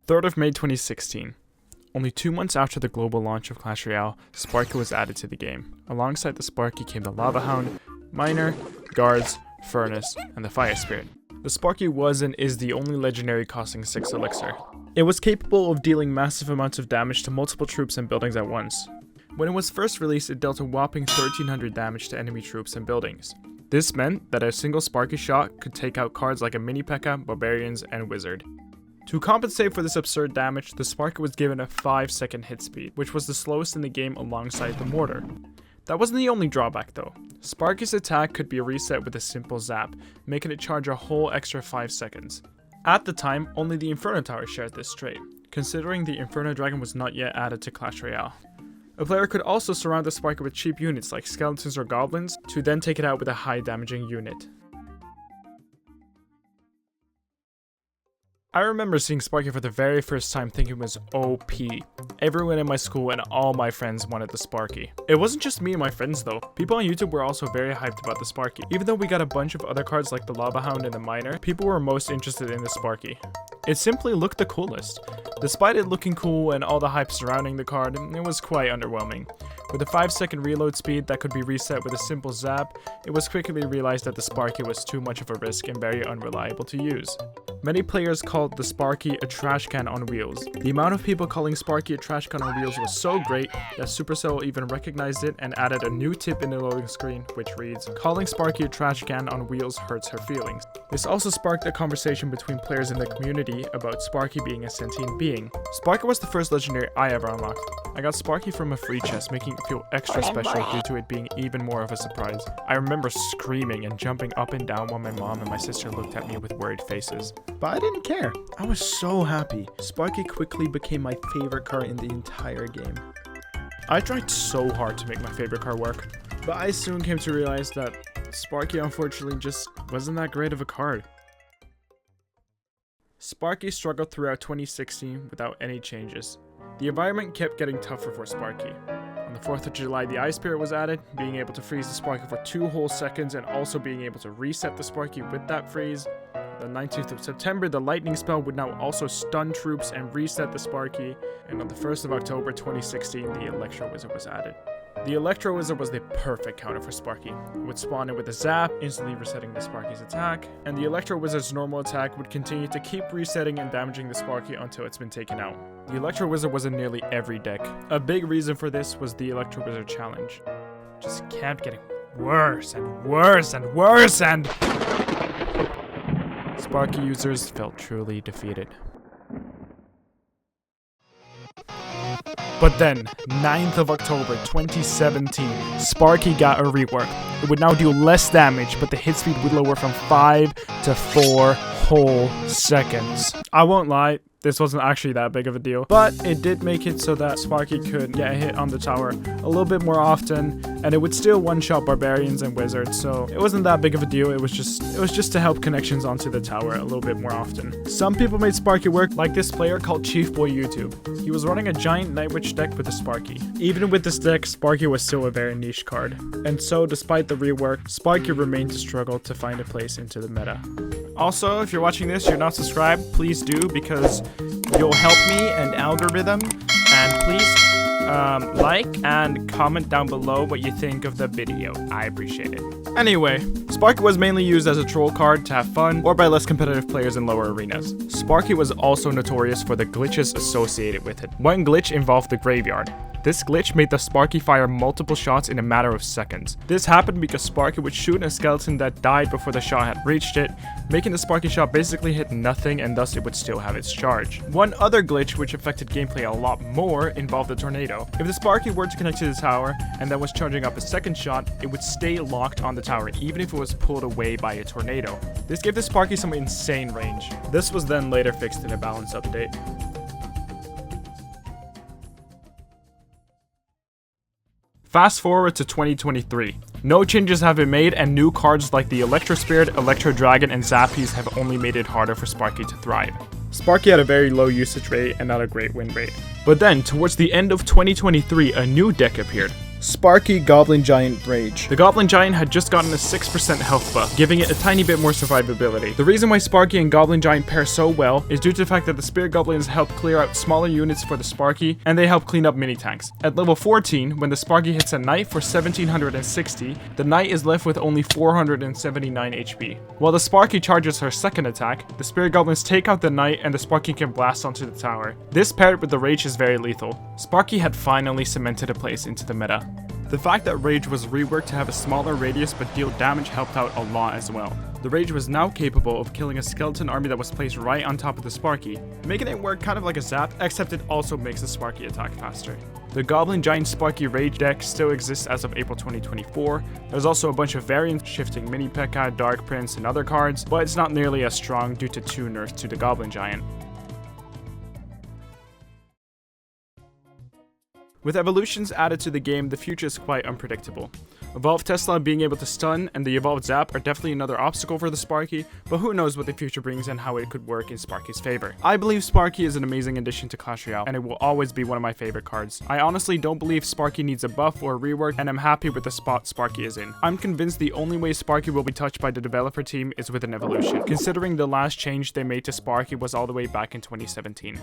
3rd of May 2016. Only 2 months after the global launch of Clash Royale, Sparky was added to the game. Alongside the Sparky came the Lava Hound, Miner, Guards, Furnace, and the Fire Spirit. The Sparky was and is the only legendary costing 6 elixir. It was capable of dealing massive amounts of damage to multiple troops and buildings at once. When it was first released, it dealt a whopping 1300 damage to enemy troops and buildings. This meant that a single Sparky shot could take out cards like a Mini P.E.K.K.A., Barbarians, and Wizard. To compensate for this absurd damage, the Sparky was given a 5-second hit speed, which was the slowest in the game alongside the Mortar. That wasn't the only drawback though. Sparky's attack could be reset with a simple zap, making it charge a whole extra 5 seconds. At the time, only the Inferno Tower shared this trait, considering the Inferno Dragon was not yet added to Clash Royale. A player could also surround the Sparky with cheap units like skeletons or goblins, to then take it out with a high damaging unit. I remember seeing Sparky for the very first time thinking it was OP. Everyone in my school and all my friends wanted the Sparky. It wasn't just me and my friends though. People on YouTube were also very hyped about the Sparky. Even though we got a bunch of other cards like the Lava Hound and the Miner, people were most interested in the Sparky. It simply looked the coolest. Despite it looking cool and all the hype surrounding the card, it was quite underwhelming. With a 5-second reload speed that could be reset with a simple zap, it was quickly realized that the Sparky was too much of a risk and very unreliable to use. Many players called the Sparky a trash can on wheels. The amount of people calling Sparky a trash can on wheels was so great that Supercell even recognized it and added a new tip in the loading screen, which reads, "Calling Sparky a trash can on wheels hurts her feelings." This also sparked a conversation between players in the community about Sparky being a sentient being. Sparky was the first legendary I ever unlocked. I got Sparky from a free chest, making it feel extra special due to it being even more of a surprise. I remember screaming and jumping up and down while my mom and my sister looked at me with worried faces. But I didn't care. I was so happy. Sparky quickly became my favorite card in the entire game. I tried so hard to make my favorite card work, but I soon came to realize that Sparky unfortunately just wasn't that great of a card. Sparky struggled throughout 2016 without any changes. The environment kept getting tougher for Sparky. On the 4th of July, the Ice Spirit was added, being able to freeze the Sparky for 2 whole seconds and also being able to reset the Sparky with that freeze. The 19th of September, the Lightning Spell would now also stun troops and reset the Sparky, and on the 1st of October 2016, the Electro Wizard was added. The Electro Wizard was the perfect counter for Sparky. It would spawn in with a zap, instantly resetting the Sparky's attack, and the Electro Wizard's normal attack would continue to keep resetting and damaging the Sparky until it's been taken out. The Electro Wizard was in nearly every deck. A big reason for this was the Electro Wizard challenge. Just kept getting worse and worse and worse, and Sparky users felt truly defeated. But then, 9th of October 2017, Sparky got a rework. It would now deal less damage, but the hit speed would lower from 5 to 4 whole seconds. I won't lie, this wasn't actually that big of a deal, but it did make it so that Sparky could get a hit on the tower a little bit more often, and it would still one-shot Barbarians and Wizards, so it wasn't that big of a deal. It was just to help connections onto the tower a little bit more often. Some people made Sparky work, like this player called Chief Boy YouTube. He was running a giant Night Witch deck with a Sparky. Even with this deck, Sparky was still a very niche card, and so despite the rework, Sparky remained to struggle to find a place into the meta. Also, if you're watching this, you're not subscribed, please do, because you'll help me and algorithm, and please like and comment down below what you think of the video. I appreciate it. Anyway, Sparky was mainly used as a troll card to have fun or by less competitive players in lower arenas. Sparky was also notorious for the glitches associated with it. One glitch involved the graveyard. This glitch made the Sparky fire multiple shots in a matter of seconds. This happened because Sparky would shoot a skeleton that died before the shot had reached it, making the Sparky shot basically hit nothing, and thus it would still have its charge. One other glitch which affected gameplay a lot more involved a tornado. If the Sparky were to connect to the tower and then was charging up a second shot, it would stay locked on the tower even if it was pulled away by a tornado. This gave the Sparky some insane range. This was then later fixed in a balance update. Fast forward to 2023. No changes have been made, and new cards like the Electro Spirit, Electro Dragon, and Zappies have only made it harder for Sparky to thrive. Sparky had a very low usage rate and not a great win rate. But then, towards the end of 2023, a new deck appeared. Sparky Goblin Giant Rage. The Goblin Giant had just gotten a 6% health buff, giving it a tiny bit more survivability. The reason why Sparky and Goblin Giant pair so well is due to the fact that the Spirit Goblins help clear out smaller units for the Sparky, and they help clean up mini tanks. At level 14, when the Sparky hits a Knight for 1760, the Knight is left with only 479 HP. While the Sparky charges her second attack, the Spirit Goblins take out the Knight and the Sparky can blast onto the tower. This paired with the Rage is very lethal. Sparky had finally cemented a place into the meta. The fact that Rage was reworked to have a smaller radius but deal damage helped out a lot as well. The Rage was now capable of killing a skeleton army that was placed right on top of the Sparky, making it work kind of like a zap, except it also makes the Sparky attack faster. The Goblin Giant Sparky Rage deck still exists as of April 2024. There's also a bunch of variants shifting Mini P.E.K.K.A, Dark Prince, and other cards, but it's not nearly as strong due to 2 nerfs to the Goblin Giant. With evolutions added to the game, the future is quite unpredictable. Evolved Tesla being able to stun and the Evolved Zap are definitely another obstacle for the Sparky, but who knows what the future brings and how it could work in Sparky's favor. I believe Sparky is an amazing addition to Clash Royale, and it will always be one of my favorite cards. I honestly don't believe Sparky needs a buff or a rework, and I'm happy with the spot Sparky is in. I'm convinced the only way Sparky will be touched by the developer team is with an evolution, considering the last change they made to Sparky was all the way back in 2017.